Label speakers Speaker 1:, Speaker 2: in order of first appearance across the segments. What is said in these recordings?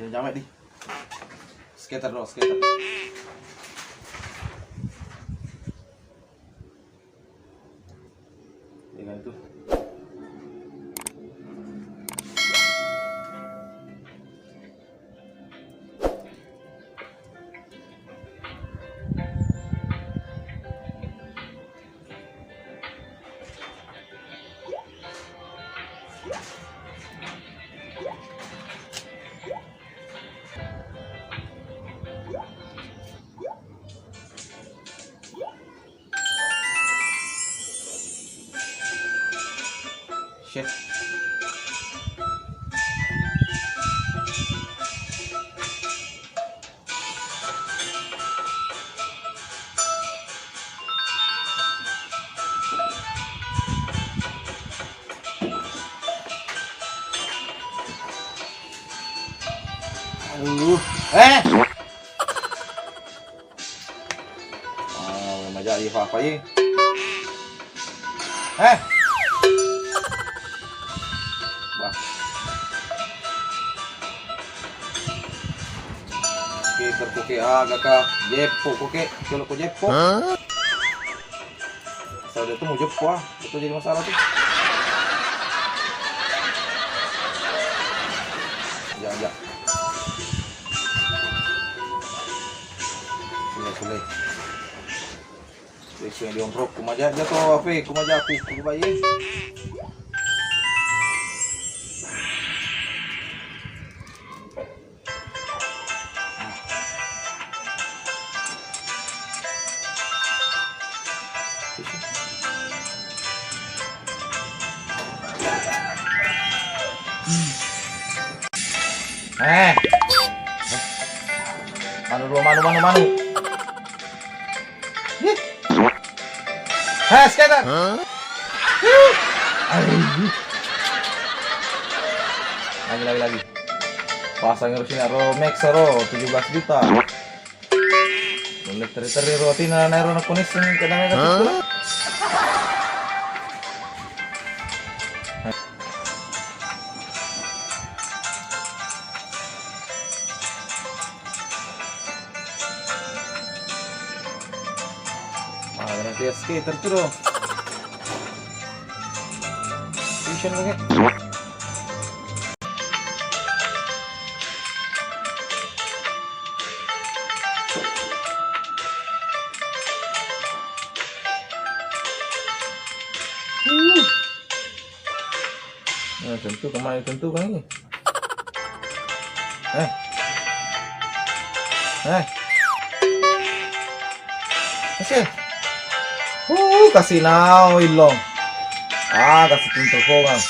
Speaker 1: Jangan jamet di. Skater dong, skater. Dengan itu. Shit. Aduh. Remaja apa ini? Wah. Skater koke agak ka jepo koke, kalau ko jepo. Asal dia tuh mau jepo itu jadi masalah tuh. Ya. Sulit. Isu yang diontrok kumaja jatuh apa? Kumaja aku bayi. Manu. Skater. Lagi. Pasang harus ini Romex 17 juta. Boleh teri roti na nairo na kunis ng kadang pula. Nanti skater tuh. Vision lagi. Nah, tentu kan ini. Kasih now ilong. Kasih pintu kongang.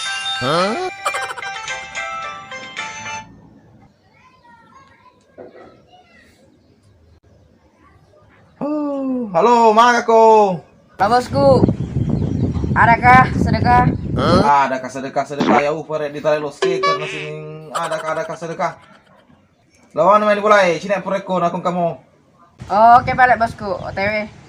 Speaker 1: Halo, mana ko?
Speaker 2: Bosku, adakah sedekah?
Speaker 1: Adakah sedekah ya upare di tali lo skater masing adakah sedekah. Lawan main bola sini poreko nakong kamu.
Speaker 2: Oke balik bosku, OTW.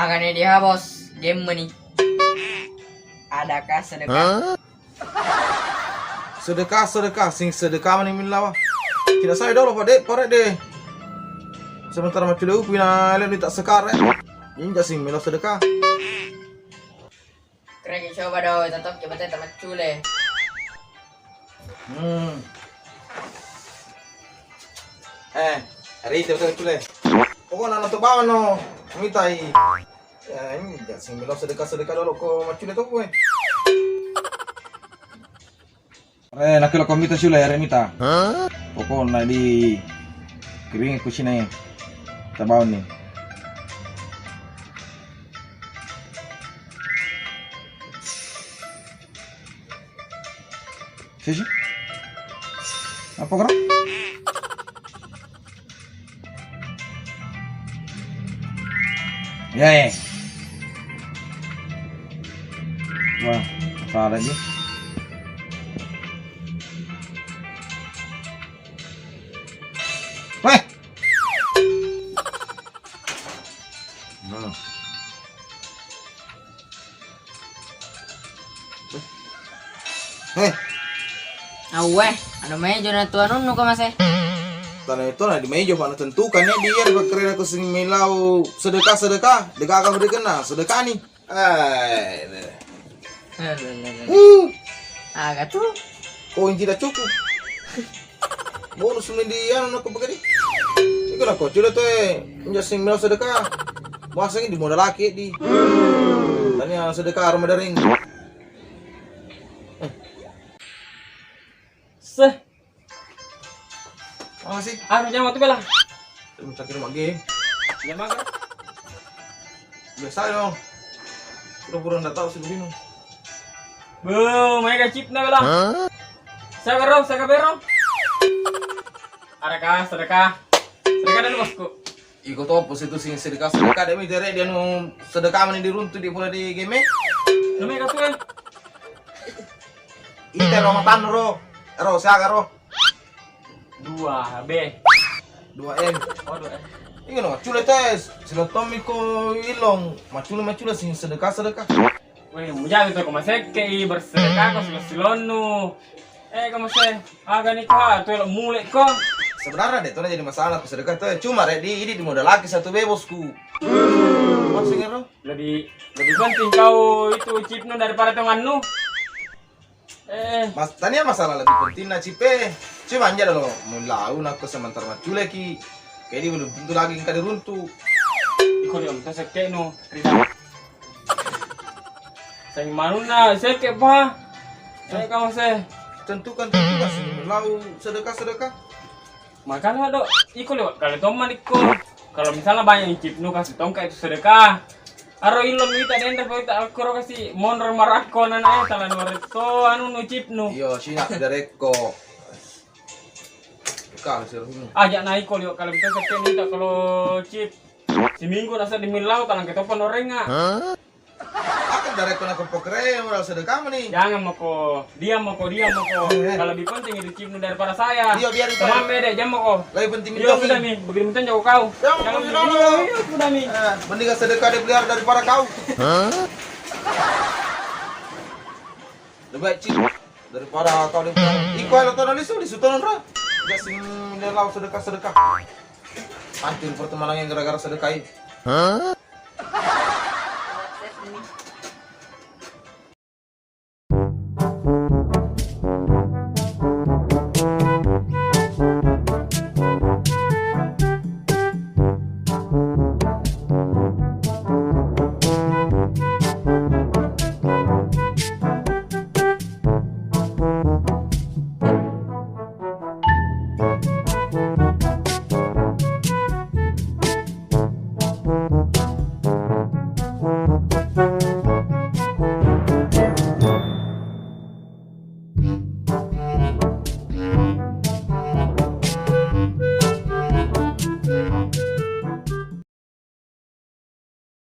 Speaker 2: Akan dia bos, game money. Adakah sedekah?
Speaker 1: Sedekah mani milawa. Kita saya dulu pare deh. Sementara macam lu punya lem tak sekar ini jasing milo sedekah.
Speaker 2: Keren coba dong, tetap jabatan teman cule.
Speaker 1: Hari itu betul cule. Pokoknya untuk bawa no, mitai. Ya ini jasing milo sedekah dulu ko macule tu gue. Nak lo komita cule remita. Pokoknya di kiring ku sini. Tabaw ni. Sisi? Apa gerak? Ya. Wah, masalah ini. Weh. Nah. Heh,
Speaker 2: Aweh, ano medyo na tuan nun ka mas eh.
Speaker 1: tanah itu nah di meja pak tentukannya dia berkerja ke sing milau sedekah akan berikan nah sedekah nih.
Speaker 2: Agak tuh.
Speaker 1: Koin tidak cukup. Bonus dia nak kebegini. Iku lah kok sudah tuh menjadi sing milau sedekah. Masanya di modal laki di. Tanya sedekah Ramadan.
Speaker 3: Seh,
Speaker 1: Makasih.
Speaker 3: anu jangan waktu bela.
Speaker 1: Saya minta kirim lagi.
Speaker 3: Jangan makan.
Speaker 1: Biasa dong. Pura-pura nggak tahu sih begini.
Speaker 3: Bu, mereka chip na bela. Saya bero. Sedekah, sedekah dan bosku.
Speaker 1: Ikut opus itu sing sedekah demi dere dia nu sedekah mani diruntuh di pula di game.
Speaker 3: Lu mereka tuh.
Speaker 1: Ite romatan ro. Ro siaga ro.
Speaker 3: 2B.
Speaker 1: 2M.
Speaker 3: Oh, 2.
Speaker 1: Ingat no, cule tes. Sila tomi ko ilong. Macule sing sedekah.
Speaker 3: Weh, mujang itu kau masih kei bersedekah kau silonu. Kau masih agak nikah tuh mulai kau.
Speaker 1: Sebenarnya deh, itu jadi masalah sedekah tuh. Cuma ini di modal laki satu bebosku. Maksudnya ro?
Speaker 3: Lebih penting kau itu chipnu daripada tongannu.
Speaker 1: Mas, tanya masalah lebih penting na cipe. Cuma aja lo mulau nak ke sementara macule ki. Kayak dia belum tentu lagi yang diruntuh.
Speaker 3: Iko dia minta sekek no. Saya manuna sekek pa. Saya kamu saya.
Speaker 1: Tentukan sih mulau sedekah.
Speaker 3: Makanya dok, iko lewat kalau teman iko. Kalau misalnya banyak yang chipnu kasih tongka itu sedekah. Aro ilom kita denda po kita alkoro kasi monor marako na na talan warito anu no chipnu.
Speaker 1: Iyo, sina dereko. Kalau sih ini.
Speaker 3: Aja na iko liyo kalau kita sekek nita kalau chip. Seminggu nasa di milau talang kita pun orenga.
Speaker 1: Akan dereko na kepokre mulau sedekah nih.
Speaker 3: Jangan moko, dia moko. Kalau lebih penting itu chipnu daripada saya.
Speaker 1: Iya, biarin, Pak.
Speaker 3: Teman beda jam moko.
Speaker 1: Lebih penting
Speaker 3: Iya
Speaker 1: minta
Speaker 3: sudah
Speaker 1: nih.
Speaker 3: mi, begini minta jauh kau.
Speaker 1: Jangan begini,
Speaker 3: begini.
Speaker 1: no.
Speaker 3: Iya sudah mi.
Speaker 1: Mendingan sedekah dipelihara daripada kau. Lebih baik cip daripada kau dipelihara. Iko ada tono di sutonon ra. Gak sing lelau sedekah. Hancur pertemanan yang gara-gara sedekah.